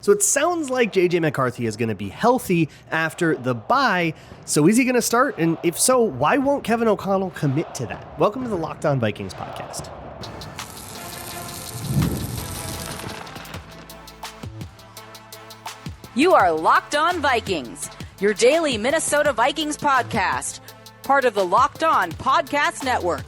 So it sounds like JJ McCarthy is going to be healthy after the bye. So is he going to start? And if so, why won't Kevin O'Connell commit to that? Welcome to the Locked On Vikings podcast. You are Locked On Vikings, your daily Minnesota Vikings podcast, part of the Locked On Podcast Network,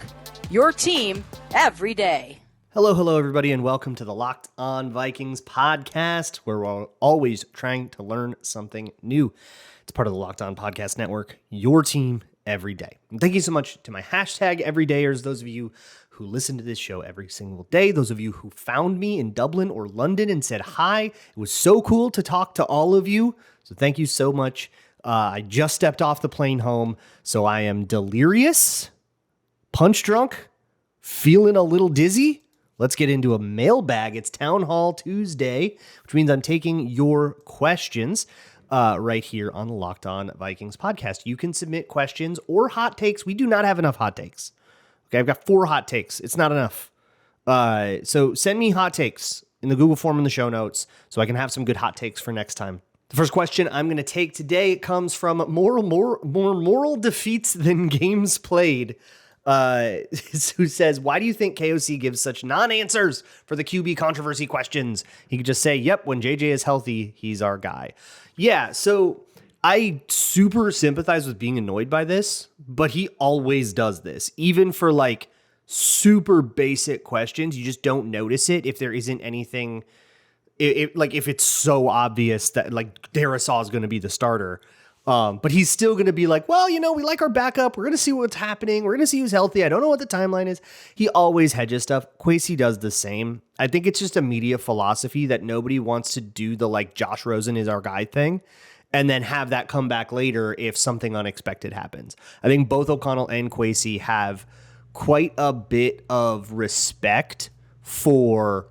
your team every day. Hello, everybody, and welcome to the Locked On Vikings podcast, where we're always trying to learn something new. It's part of the Locked On Podcast Network, your team every day. And thank you so much to my hashtag everydayers, those of you who listen to this show every single day, those of you who found me in Dublin or London and said hi. It was so cool to talk to all of you, so thank you so much. I just stepped off the plane home, so I am delirious, punch drunk, feeling a little dizzy. Let's get into a mailbag. It's Town Hall Tuesday, which means I'm taking your questions right here on the Locked On Vikings podcast. You can submit questions or hot takes. We do not have enough hot takes. Okay, I've got 4 hot takes. It's not enough. So send me hot takes in the Google form in the show notes so I can have some good hot takes for next time. The first question I'm going to take today comes from more moral defeats than games played. Who says, why do you think KOC gives such non-answers for the QB controversy questions? He could just say, yep, when JJ is healthy, he's our guy. Yeah, so I super sympathize with being annoyed by this, but he always does this. Even for like super basic questions, you just don't notice it if there isn't anything, if it's so obvious that like Darisaw is going to be the starter. But he's still going to be like, well, we like our backup. We're going to see what's happening. We're going to see who's healthy. I don't know what the timeline is. He always hedges stuff. Kwesi does the same. I think it's just a media philosophy that nobody wants to do the like Josh Rosen is our guy thing and then have that come back later if something unexpected happens. I think both O'Connell and Kwesi have quite a bit of respect for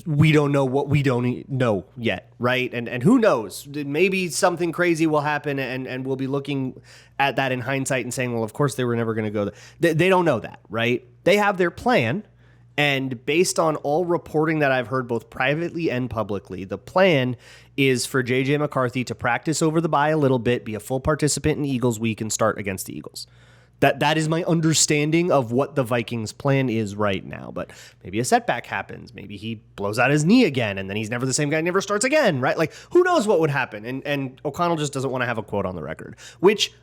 we don't know what we don't know yet, right? And who knows? Maybe something crazy will happen and we'll be looking at that in hindsight and saying, well, of course they were never going to go. They don't know that, right? They have their plan. And based on all reporting that I've heard both privately and publicly, the plan is for JJ McCarthy to practice over the bye a little bit, be a full participant in Eagles week and start against the Eagles. That is my understanding of what the Vikings plan is right now. But maybe a setback happens. Maybe he blows out his knee again, and then he's never the same guy, never starts again, right? Like, who knows what would happen? And O'Connell just doesn't want to have a quote on the record, which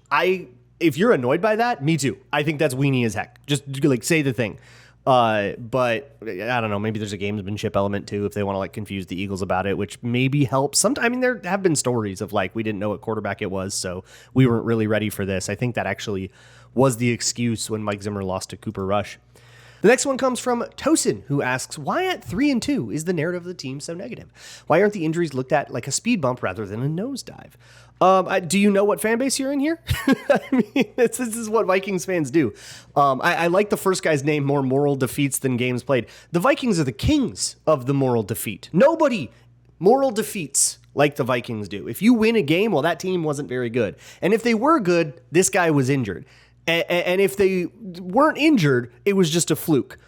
if you're annoyed by that, me too. I think that's weenie as heck. Just like say the thing. But I don't know, maybe there's a gamesmanship element too, if they want to like confuse the Eagles about it, which maybe helps. There have been stories of like, we didn't know what quarterback it was, so we weren't really ready for this. I think that actually was the excuse when Mike Zimmer lost to Cooper Rush. The next one comes from Tosin, who asks, why at 3-2 is the narrative of the team so negative? Why aren't the injuries looked at like a speed bump rather than a nosedive? Do you know what fan base you're in here? I mean, this is what Vikings fans do. I like the first guy's name, more moral defeats than games played. The Vikings are the kings of the moral defeat. Nobody moral defeats like the Vikings do. If you win a game, well, that team wasn't very good. And if they were good, this guy was injured. And if they weren't injured, it was just a fluke.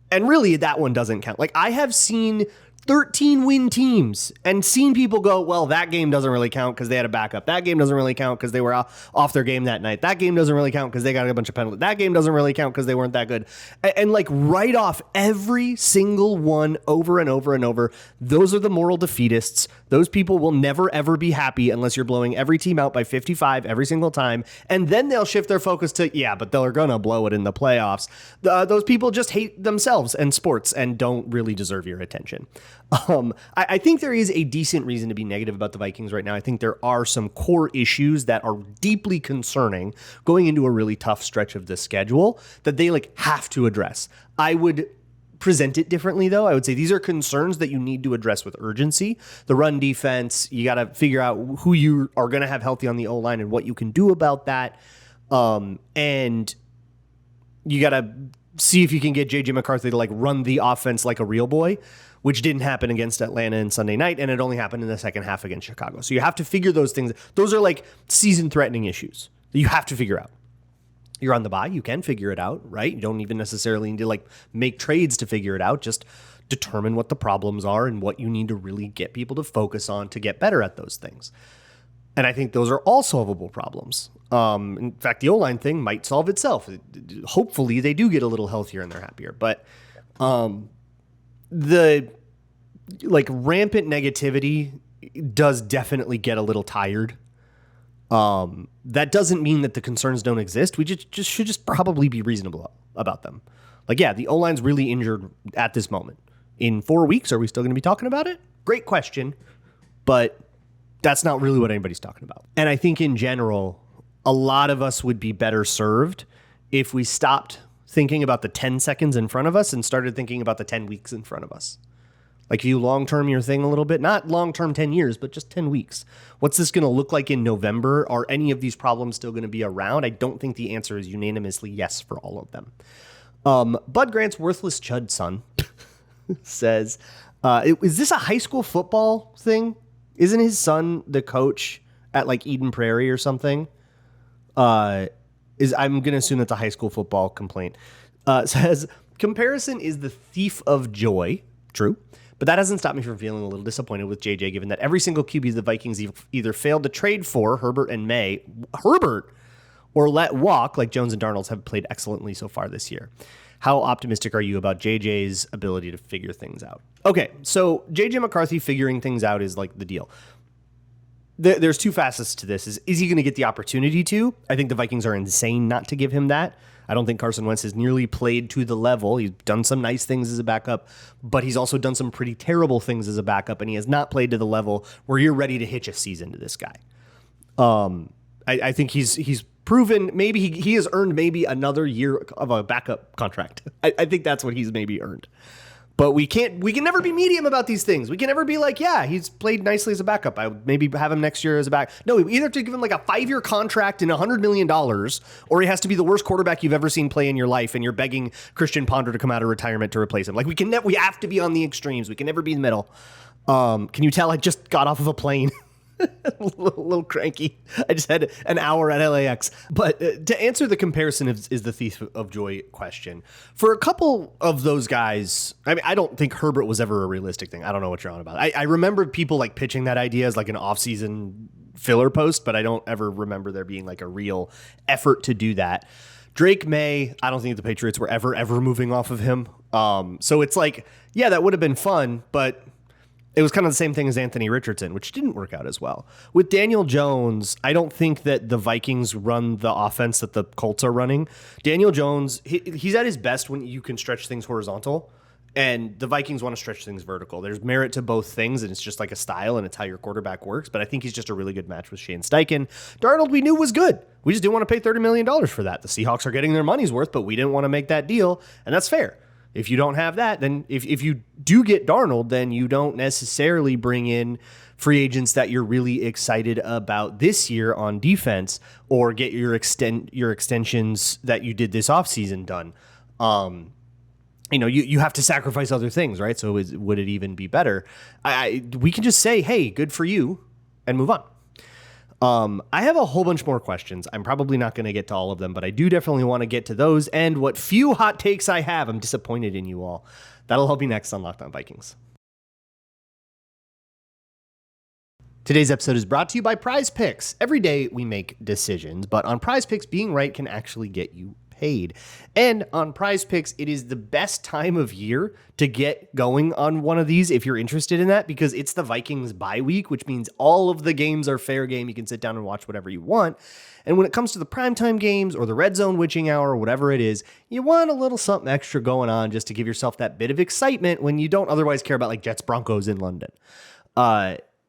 And really, that one doesn't count. Like, I have seen 13-win teams and seen people go, well, that game doesn't really count because they had a backup. That game doesn't really count because they were off their game that night. That game doesn't really count because they got a bunch of penalties. That game doesn't really count because they weren't that good. And like write off every single one over and over and over. Those are the moral defeatists. Those people will never, ever be happy unless you're blowing every team out by 55 every single time. And then they'll shift their focus to, yeah, but they're going to blow it in the playoffs. Those people just hate themselves and sports and don't really deserve your attention. I think there is a decent reason to be negative about the Vikings right now. I think there are some core issues that are deeply concerning going into a really tough stretch of the schedule that they like have to address. I would present it differently, though. I would say these are concerns that you need to address with urgency. The run defense, you got to figure out who you are going to have healthy on the O-line and what you can do about that. And you got to see if you can get JJ McCarthy to like run the offense like a real boy, which didn't happen against Atlanta on Sunday night, and it only happened in the second half against Chicago. So you have to figure those things. Those are like season-threatening issues that you have to figure out. You're on the bye. You can figure it out, right? You don't even necessarily need to like make trades to figure it out. Just determine what the problems are and what you need to really get people to focus on to get better at those things. And I think those are all solvable problems. In fact, the O-line thing might solve itself. Hopefully they do get a little healthier and they're happier. But the rampant negativity does definitely get a little tired. That doesn't mean that the concerns don't exist. We should probably be reasonable about them. The O-line's really injured at this moment. In 4 weeks, are we still going to be talking about it? Great question, but that's not really what anybody's talking about. And I think in general, a lot of us would be better served if we stopped thinking about the 10 seconds in front of us and started thinking about the 10 weeks in front of us. If you long-term your thing a little bit, not long-term 10 years, but just 10 weeks. What's this going to look like in November? Are any of these problems still going to be around? I don't think the answer is unanimously yes for all of them. Bud Grant's Worthless Chud Son says, is this a high school football thing? Isn't his son the coach at Eden Prairie or something? I'm going to assume that's a high school football complaint. Says, comparison is the thief of joy. True. But that doesn't stop me from feeling a little disappointed with JJ, given that every single QB the Vikings either failed to trade for, Herbert, or let walk, like Jones and Darnold, have played excellently so far this year. How optimistic are you about JJ's ability to figure things out? Okay, so JJ McCarthy figuring things out is the deal. There's two facets to this. Is he going to get the opportunity to? I think the Vikings are insane not to give him that. I don't think Carson Wentz has nearly played to the level. He's done some nice things as a backup, but he's also done some pretty terrible things as a backup, and he has not played to the level where you're ready to hitch a season to this guy. I think he's proven maybe he has earned maybe another year of a backup contract. I think that's what he's maybe earned. But we can never be medium about these things. We can never be he's played nicely as a backup. I would maybe have him next year as a back. No, we either have to give him a 5-year contract and $100 million, or he has to be the worst quarterback you've ever seen play in your life, and you're begging Christian Ponder to come out of retirement to replace him. We have to be on the extremes. We can never be in the middle. Can you tell I just got off of a plane? a little cranky. I just had an hour at LAX. But to answer the comparison is the thief of joy question. For a couple of those guys, I don't think Herbert was ever a realistic thing. I don't know what you're on about. I remember people pitching that idea as an off-season filler post, but I don't ever remember there being a real effort to do that. Drake May, I don't think the Patriots were ever moving off of him. So it's that would have been fun, but it was kind of the same thing as Anthony Richardson, which didn't work out as well. With Daniel Jones, I don't think that the Vikings run the offense that the Colts are running. Daniel Jones, he's at his best when you can stretch things horizontal, and the Vikings want to stretch things vertical. There's merit to both things, and it's just a style, and it's how your quarterback works. But I think he's just a really good match with Shane Steichen. Darnold, we knew was good. We just didn't want to pay $30 million for that. The Seahawks are getting their money's worth, but we didn't want to make that deal, and that's fair. If you don't have that, then if you do get Darnold, then you don't necessarily bring in free agents that you're really excited about this year on defense, or get your extensions that you did this offseason done. You have to sacrifice other things, right? So would it even be better? We can just say, hey, good for you, and move on. I have a whole bunch more questions. I'm probably not going to get to all of them, but I do definitely want to get to those. And what few hot takes I have, I'm disappointed in you all. That'll help you next on Locked On Vikings. Today's episode is brought to you by PrizePicks. Every day we make decisions, but on PrizePicks, being right can actually get you paid. And on PrizePicks, it is the best time of year to get going on one of these if you're interested in that, because it's the Vikings bye week, which means all of the games are fair game. You can sit down and watch whatever you want. And when it comes to the primetime games or the red zone witching hour or whatever it is, you want a little something extra going on just to give yourself that bit of excitement when you don't otherwise care about Jets Broncos in London.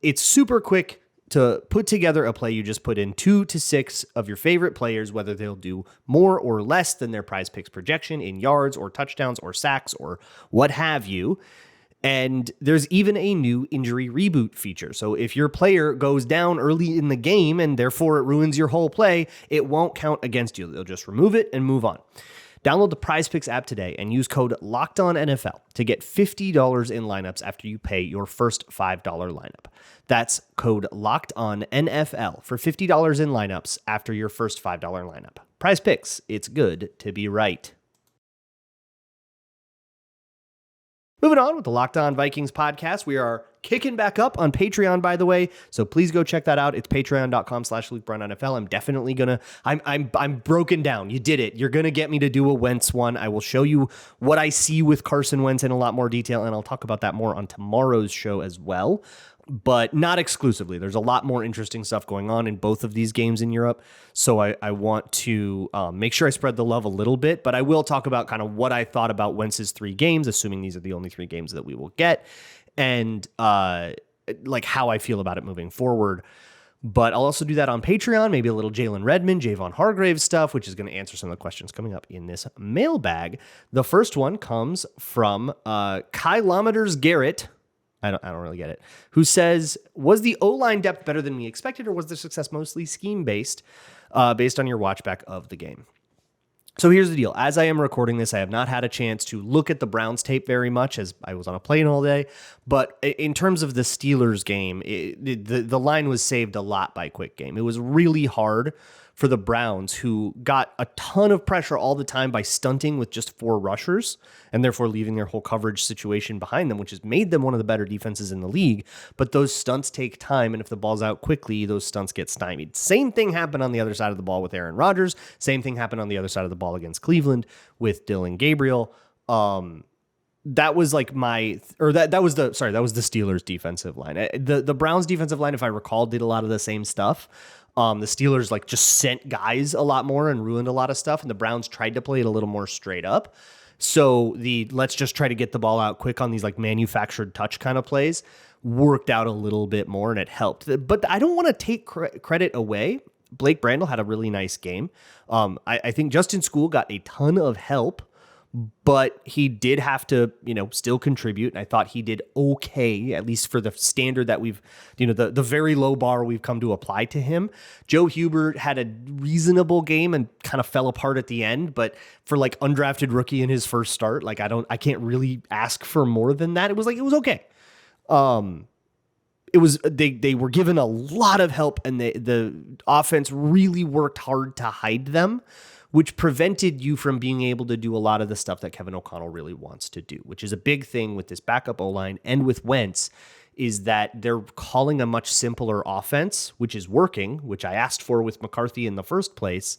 It's super quick to put together a play. You just put in 2 to 6 of your favorite players, whether they'll do more or less than their PrizePicks projection in yards or touchdowns or sacks or what have you. And there's even a new injury reboot feature. So if your player goes down early in the game and therefore it ruins your whole play, it won't count against you. They'll just remove it and move on. Download the PrizePicks app today and use code LOCKEDONNFL to get $50 in lineups after you pay your first $5 lineup. That's code LOCKEDONNFL for $50 in lineups after your first $5 lineup. PrizePicks, it's good to be right. Moving on with the Locked On Vikings podcast, we are kicking back up on Patreon, by the way. So please go check that out. It's patreon.com/LukeBrownNFL. I'm definitely gonna. I'm broken down. You did it. You're gonna get me to do a Wentz one. I will show you what I see with Carson Wentz in a lot more detail, and I'll talk about that more on tomorrow's show as well. But not exclusively. There's a lot more interesting stuff going on in both of these games in Europe. So I want to make sure I spread the love a little bit, but I will talk about kind of what I thought about Wentz's 3 games, assuming these are the only 3 games that we will get, and like how I feel about it moving forward. But I'll also do that on Patreon, maybe a little Jalen Redmond, Javon Hargrave stuff, which is going to answer some of the questions coming up in this mailbag. The first one comes from Kilometers Garrett. I don't really get it. Who says, was the O-line depth better than we expected, or was the success mostly scheme-based, based on your watchback of the game? So here's the deal. As I am recording this, I have not had a chance to look at the Browns tape very much, as I was on a plane all day. But in terms of the Steelers game, the line was saved a lot by quick game. It was really hard for the Browns, who got a ton of pressure all the time by stunting with just 4 rushers, and therefore leaving their whole coverage situation behind them, which has made them one of the better defenses in the league. But those stunts take time, and if the ball's out quickly, those stunts get stymied. Same thing happened on the other side of the ball with Aaron Rodgers. Same thing happened on the other side of the ball against Cleveland with Dylan Gabriel. That was like that was the Steelers defensive line. The Browns defensive line, if I recall, did a lot of the same stuff. The Steelers like just sent guys a lot more and ruined a lot of stuff, and the Browns tried to play it a little more straight up. So let's just try to get the ball out quick on these like manufactured touch kind of plays worked out a little bit more, and it helped. But I don't want to take credit away. Blake Brandel had a really nice game. I think Justin School got a ton of help, but he did have to, still contribute. And I thought he did okay, at least for the standard that we've, the very low bar we've come to apply to him. Joe Hubert had a reasonable game and kind of fell apart at the end, but for like undrafted rookie in his first start, like I can't really ask for more than that. It was okay. It was, they were given a lot of help, and the offense really worked hard to hide them, which prevented you from being able to do a lot of the stuff that Kevin O'Connell really wants to do, which is a big thing with this backup O-line and with Wentz, is that they're calling a much simpler offense, which is working, which I asked for with McCarthy in the first place.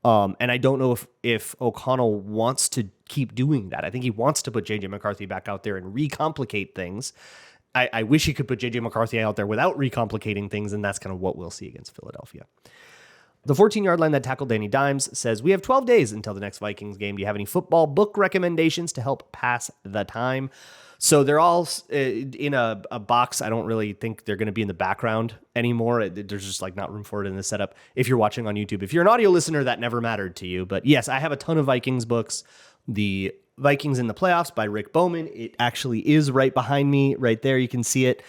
And I don't know if O'Connell wants to keep doing that. I think he wants to put J.J. McCarthy back out there and recomplicate things. I wish he could put J.J. McCarthy out there without recomplicating things, and that's kind of what we'll see against Philadelphia. The 14-yard line that tackled Danny Dimes says, we have 12 days until the next Vikings game. Do you have any football book recommendations to help pass the time? So they're all in a box. I don't really think they're going to be in the background anymore. There's just like not room for it in the setup. If you're watching on YouTube, if you're an audio listener, that never mattered to you. But yes, I have a ton of Vikings books. The Vikings in the Playoffs by Rick Bowman. It actually is right behind me right there. You can see it.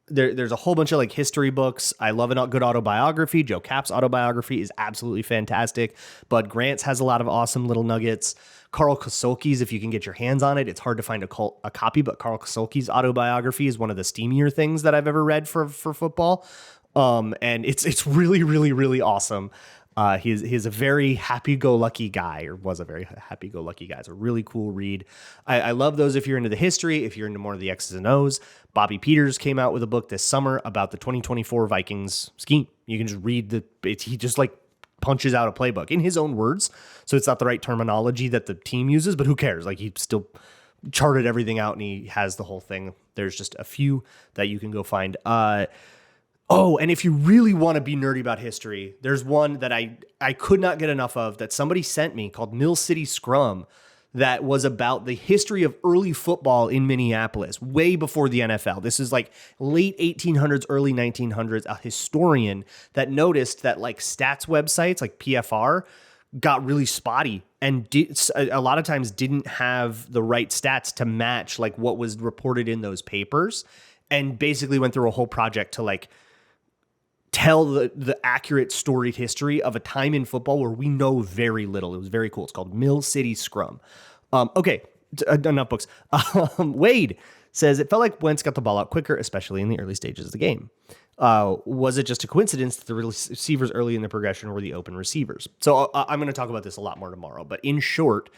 There's a whole bunch of like history books. I love a good autobiography. Joe Cap's autobiography is absolutely fantastic. Bud Grant's has a lot of awesome little nuggets. Carl Kosolki's, if you can get your hands on it, it's hard to find a copy, but Carl Kosolki's autobiography is one of the steamier things that I've ever read for football. And it's really, really, really awesome. He's a very happy-go-lucky guy, or was a very happy-go-lucky guy. It's a really cool read. I love those if you're into the history, if you're into more of the X's and O's. Bobby Peters came out with a book this summer about the 2024 Vikings scheme. You can just read he just like punches out a playbook in his own words. So it's not the right terminology that the team uses, but who cares? Like, he still charted everything out and he has the whole thing. There's just a few that you can go find. Oh, and if you really want to be nerdy about history, there's one that I could not get enough of that somebody sent me called Mill City Scrum, that was about the history of early football in Minneapolis, way before the NFL. This is like late 1800s, early 1900s, a historian that noticed that like stats websites like PFR got really spotty and a lot of times didn't have the right stats to match like what was reported in those papers, and basically went through a whole project to like tell the accurate storied history of a time in football where we know very little. It was very cool. It's called Mill City Scrum. Okay, enough books. Wade says, it felt like Wentz got the ball out quicker, especially in the early stages of the game. Was it just a coincidence that the receivers early in the progression were the open receivers? So I'm going to talk about this a lot more tomorrow. But in short,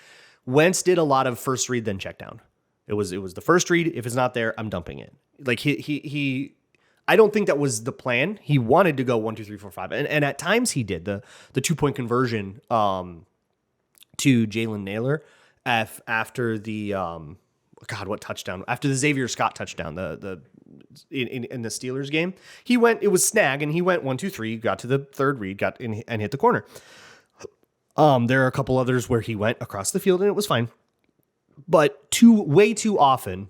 Wentz did a lot of first read, then check down. It was the first read. If it's not there, I'm dumping it. Like he I don't think that was the plan. He wanted to go 1, 2, 3, 4, 5. And at times he did the 2-point conversion to Jalen Naylor after the what touchdown? After the Xavier Scott touchdown, in the Steelers game. He went, it was snag, and he went 1, 2, 3, got to the third read, got in and hit the corner. There are a couple others where he went across the field and it was fine. But way too often,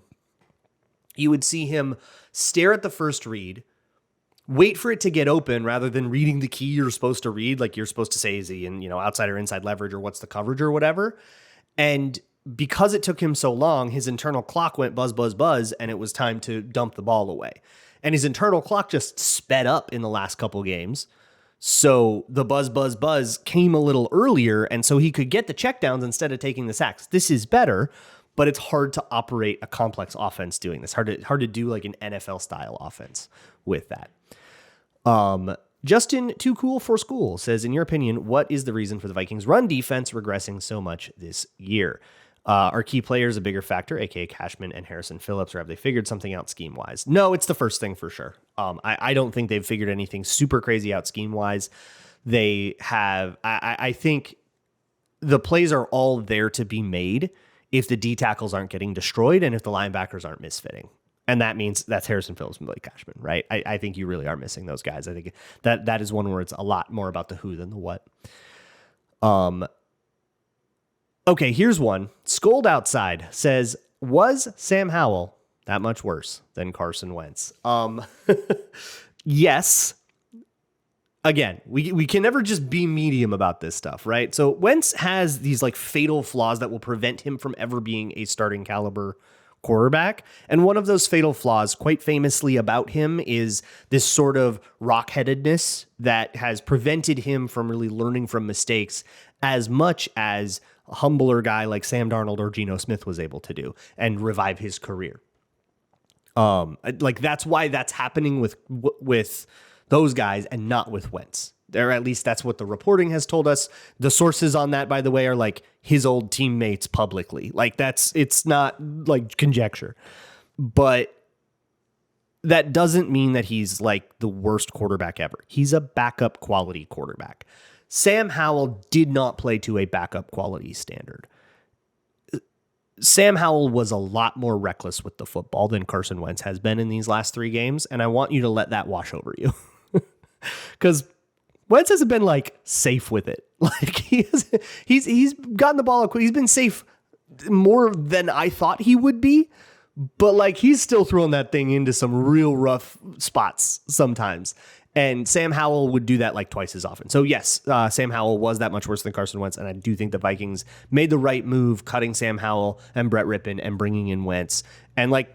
you would see him stare at the first read, wait for it to get open rather than reading the key you're supposed to read. Like you're supposed to say, is he in, outside or inside leverage, or what's the coverage or whatever. And because it took him so long, his internal clock went buzz, buzz, buzz, and it was time to dump the ball away. And his internal clock just sped up in the last couple games. So the buzz, buzz, buzz came a little earlier, and so he could get the checkdowns instead of taking the sacks. This is better, but it's hard to operate a complex offense doing this. Hard to do like an NFL style offense with that. Justin Too Cool for School says, in your opinion, what is the reason for the Vikings run defense regressing so much this year? Are key players a bigger factor, aka Cashman and Harrison Phillips, or have they figured something out scheme-wise? No, it's the first thing for sure. I don't think they've figured anything super crazy out scheme-wise. They have, I think the plays are all there to be made if the D tackles aren't getting destroyed and if the linebackers aren't misfitting. And that means that's Harrison Phillips and Blake Cashman, right? I think you really are missing those guys. I think that is one where it's a lot more about the who than the what. Okay, here's one. Scold Outside says, was Sam Howell that much worse than Carson Wentz? Yes. Again, we can never just be medium about this stuff, right? So Wentz has these like fatal flaws that will prevent him from ever being a starting caliber quarterback. And one of those fatal flaws, quite famously about him, is this sort of rock-headedness that has prevented him from really learning from mistakes as much as a humbler guy like Sam Darnold or Geno Smith was able to do and revive his career. Like that's why that's happening with those guys and not with Wentz. Or at least that's what the reporting has told us. The sources on that, by the way, are like his old teammates publicly. Like it's not like conjecture. But that doesn't mean that he's like the worst quarterback ever. He's a backup quality quarterback. Sam Howell did not play to a backup quality standard. Sam Howell was a lot more reckless with the football than Carson Wentz has been in these last 3 games, and I want you to let that wash over you. Because Wentz hasn't been like safe with it. Like he's gotten the ball. He's been safe more than I thought he would be, but like he's still throwing that thing into some real rough spots sometimes. And Sam Howell would do that like twice as often. So yes, Sam Howell was that much worse than Carson Wentz, and I do think the Vikings made the right move cutting Sam Howell and Brett Rippon and bringing in Wentz. And like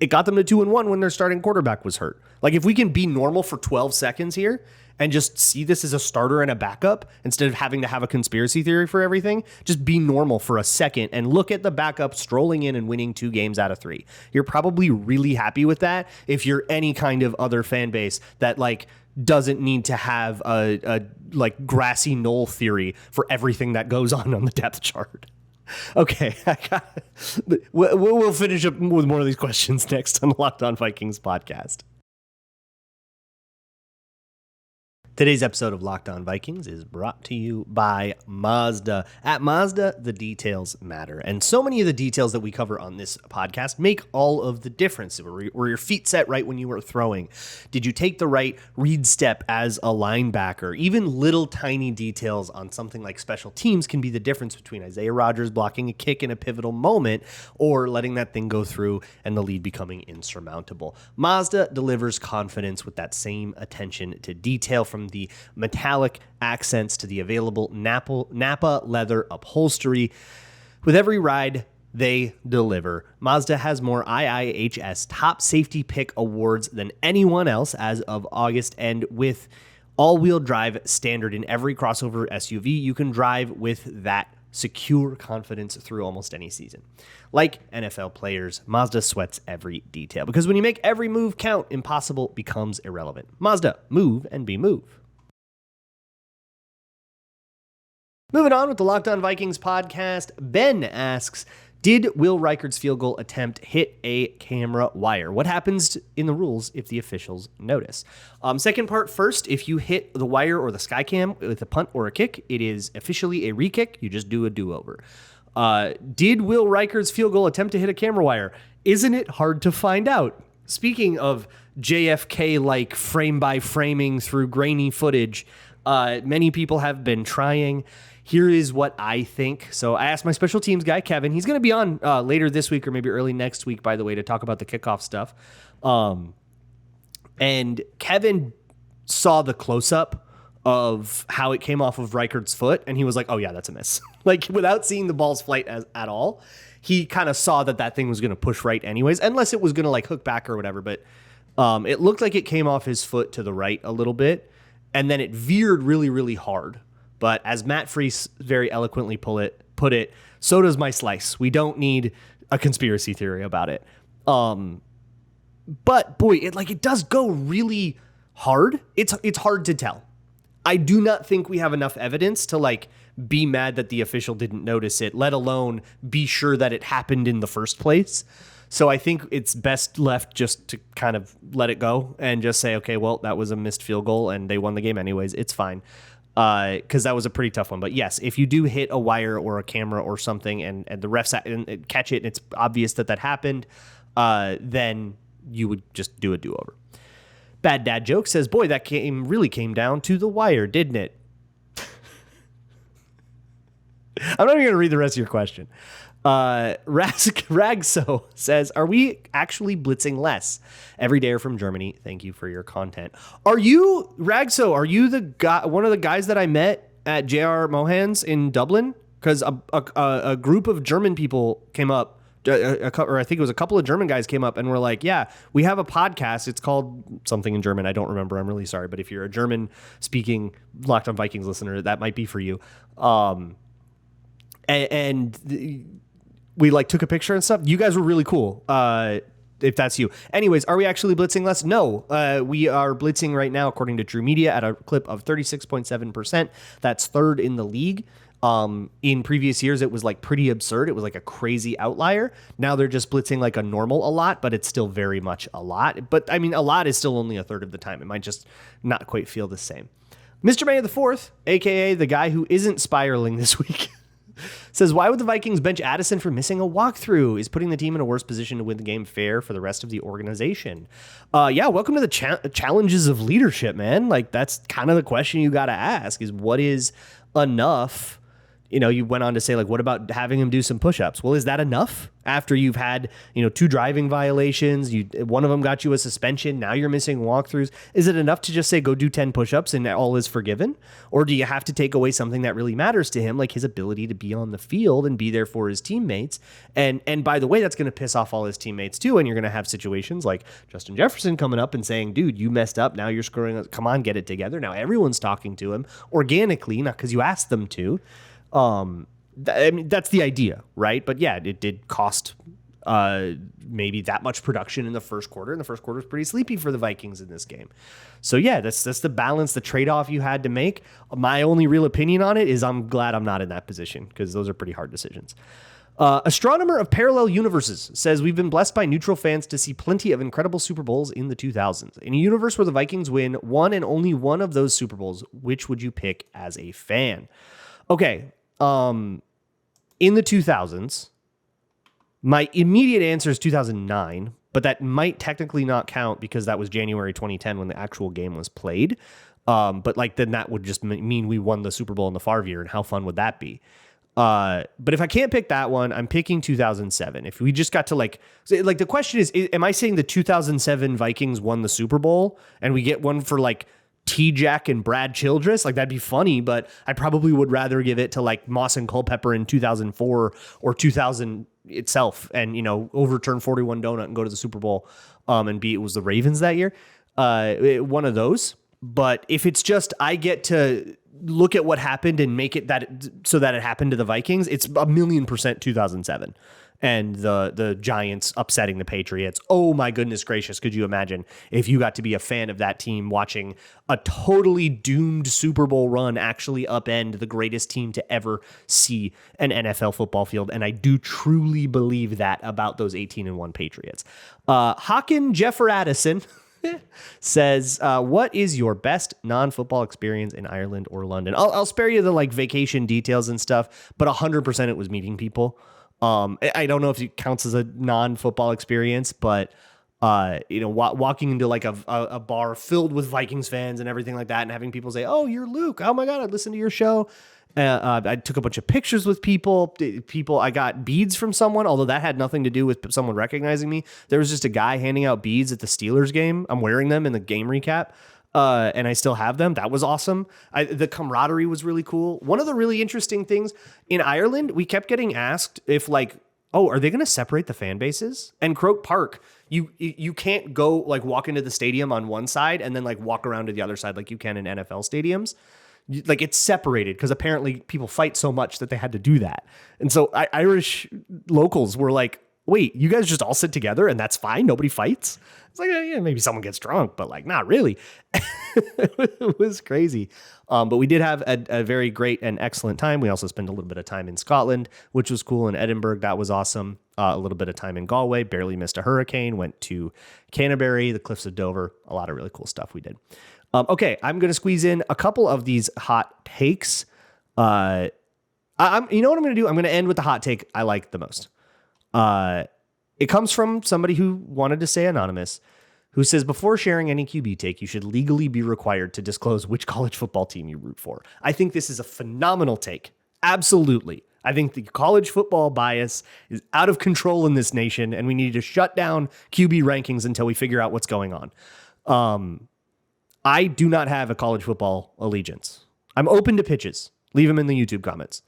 it got them to 2-1 when their starting quarterback was hurt. Like if we can be normal for 12 seconds here and just see this as a starter and a backup instead of having to have a conspiracy theory for everything, just be normal for a second and look at the backup strolling in and winning 2 games out of 3. You're probably really happy with that if you're any kind of other fan base that like doesn't need to have a like grassy knoll theory for everything that goes on the depth chart. Okay, we'll finish up with more of these questions next on the Locked On Vikings podcast. Today's episode of Locked On Vikings is brought to you by Mazda. At Mazda, the details matter. And so many of the details that we cover on this podcast make all of the difference. Were your feet set right when you were throwing? Did you take the right read step as a linebacker? Even little tiny details on something like special teams can be the difference between Isaiah Rodgers blocking a kick in a pivotal moment or letting that thing go through and the lead becoming insurmountable. Mazda delivers confidence with that same attention to detail, from the metallic accents to the available Napa leather upholstery. With every ride they deliver, Mazda has more IIHS top safety pick awards than anyone else as of August, and with all-wheel drive standard in every crossover SUV, you can drive with that secure confidence through almost any season. Like NFL players, Mazda sweats every detail, because when you make every move count, impossible becomes irrelevant. Mazda, move and be moved. Moving on with the Locked On Vikings podcast, Ben asks, did Will Reichard's field goal attempt hit a camera wire? What happens in the rules if the officials notice? Second part first, if you hit the wire or the sky cam with a punt or a kick, it is officially a re-kick. You just do a do-over. Did Will Reichard's field goal attempt to hit a camera wire? Isn't it hard to find out? Speaking of JFK-like frame-by-framing through grainy footage, many people have been trying. Here is what I think. So I asked my special teams guy, Kevin. He's going to be on later this week or maybe early next week, by the way, to talk about the kickoff stuff. And Kevin saw the close-up of how it came off of Reichard's foot, and he was like, oh, yeah, that's a miss. Like, without seeing the ball's flight at all, he kind of saw that thing was going to push right anyways, unless it was going to, like, hook back or whatever. But it looked like it came off his foot to the right a little bit, and then it veered really, really hard. But as Matt Freese very eloquently put it, so does my slice. We don't need a conspiracy theory about it. But boy, it does go really hard. It's hard to tell. I do not think we have enough evidence to be mad that the official didn't notice it, let alone be sure that it happened in the first place. So I think it's best left just to kind of let it go and just say, okay, well, that was a missed field goal and they won the game anyways. It's fine. Because that was a pretty tough one. But yes, if you do hit a wire or a camera or something and the refs catch it and it's obvious that happened, then you would just do a do-over. Bad Dad Joke says, boy, that really came down to the wire, didn't it? I'm not even going to read the rest of your question. Ragso says, are we actually blitzing less? Every day from Germany. Thank you for your content. Are you, Ragso, are you the guy, one of the guys that I met at J.R. Mohan's in Dublin? Because a group of German people came up, or I think it was a couple of German guys came up and were like, yeah, we have a podcast. It's called something in German. I don't remember. I'm really sorry. But if you're a German speaking Locked On Vikings listener, that might be for you. We took a picture and stuff. You guys were really cool. If that's you. Anyways, are we actually blitzing less? No, we are blitzing right now, according to True Media, at a clip of 36.7%. That's third in the league. In previous years, it was pretty absurd. It was a crazy outlier. Now they're just blitzing a normal a lot, but it's still very much a lot. But I mean, a lot is still only a third of the time. It might just not quite feel the same. Mr. May the Fourth, aka the guy who isn't spiraling this week, says, why would the Vikings bench Addison for missing a walkthrough? Is putting the team in a worse position to win the game fair for the rest of the organization? Yeah, welcome to the challenges of leadership, man. That's kind of the question you got to ask is what is enough? You went on to say, what about having him do some push-ups? Well, is that enough after you've had, 2 driving violations? One of them got you a suspension. Now you're missing walkthroughs. Is it enough to just say, go do 10 push-ups and all is forgiven? Or do you have to take away something that really matters to him, like his ability to be on the field and be there for his teammates? And by the way, that's going to piss off all his teammates too. And you're going to have situations like Justin Jefferson coming up and saying, dude, you messed up. Now you're screwing up. Come on, get it together. Now everyone's talking to him organically, not because you asked them to. That's the idea, right? But yeah, it did cost maybe that much production in the first quarter, and the first quarter was pretty sleepy for the Vikings in this game. So yeah, that's the balance, the trade-off you had to make. My only real opinion on it is I'm glad I'm not in that position because those are pretty hard decisions. Astronomer of Parallel Universes says, we've been blessed by neutral fans to see plenty of incredible Super Bowls in the 2000s. In a universe where the Vikings win one and only one of those Super Bowls, which would you pick as a fan? Okay, in the 2000s, my immediate answer is 2009, but that might technically not count because that was January 2010 when the actual game was played. But then that would just mean we won the Super Bowl in the Favre year, and how fun would that be? But if I can't pick that one, I'm picking 2007. If we just got to the question is, am I saying the 2007 Vikings won the Super Bowl and we get one for T-Jack and Brad Childress? That'd be funny, but I probably would rather give it to Moss and Culpepper in 2004 or 2000 itself and, overturn 41 Donut and go to the Super Bowl and it was the Ravens that year. One of those. But if it's just I get to look at what happened and make it so that it happened to the Vikings, it's 1,000,000% 2007. and the Giants upsetting the Patriots. Oh my goodness gracious. Could you imagine if you got to be a fan of that team watching a totally doomed Super Bowl run actually upend the greatest team to ever see an NFL football field? And I do truly believe that about those 18-1 Patriots. Hawkin Jeffer Addison says, what is your best non-football experience in Ireland or London? I'll spare you the like vacation details and stuff, but 100% it was meeting people. I don't know if it counts as a non-football experience, but walking into like a bar filled with Vikings fans and everything like that, and having people say, "Oh, you're Luke. Oh my God, I listened to your show." I took a bunch of pictures with people. I got beads from someone, although that had nothing to do with someone recognizing me. There was just a guy handing out beads at the Steelers game. I'm wearing them in the game recap. And I still have them. That was awesome. The camaraderie was really cool. One of the really interesting things in Ireland, we kept getting asked if like, oh, are they going to separate the fan bases? And Croke Park, you can't go like walk into the stadium on one side and then like walk around to the other side like you can in NFL stadiums. Like it's separated because apparently people fight so much that they had to do that. And so Irish locals were like, wait, you guys just all sit together and that's fine? Nobody fights? It's like, yeah, maybe someone gets drunk, but like, not really. It was crazy. But we did have a very great and excellent time. We also spent a little bit of time in Scotland, which was cool. In Edinburgh, that was awesome. A little bit of time in Galway, barely missed a hurricane, went to Canterbury, the Cliffs of Dover, a lot of really cool stuff we did. Okay, I'm going to squeeze in a couple of these hot takes. You know what I'm going to do? I'm going to end with the hot take I like the most. It comes from somebody who wanted to stay anonymous, who says, before sharing any QB take, you should legally be required to disclose which college football team you root for. I think this is a phenomenal take. Absolutely. I think the college football bias is out of control in this nation, and we need to shut down QB rankings until we figure out what's going on. I do not have a college football allegiance. I'm open to pitches. Leave them in the YouTube comments.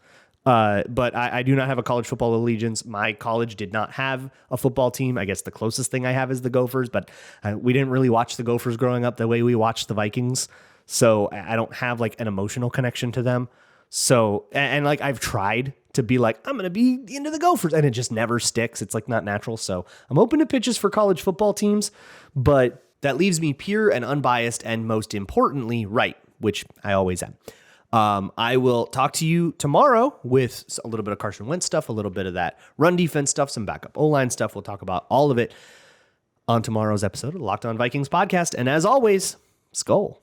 But I do not have a college football allegiance. My college did not have a football team. I guess the closest thing I have is the Gophers, but we didn't really watch the Gophers growing up the way we watched the Vikings. So I don't have like an emotional connection to them. So, and like I've tried to be like, I'm going to be into the Gophers, and it just never sticks. It's like not natural. So I'm open to pitches for college football teams, but that leaves me pure and unbiased and most importantly, right, which I always am. I will talk to you tomorrow with a little bit of Carson Wentz stuff, a little bit of that run defense stuff, some backup O-line stuff. We'll talk about all of it on tomorrow's episode of the Locked On Vikings podcast. And as always, Skol.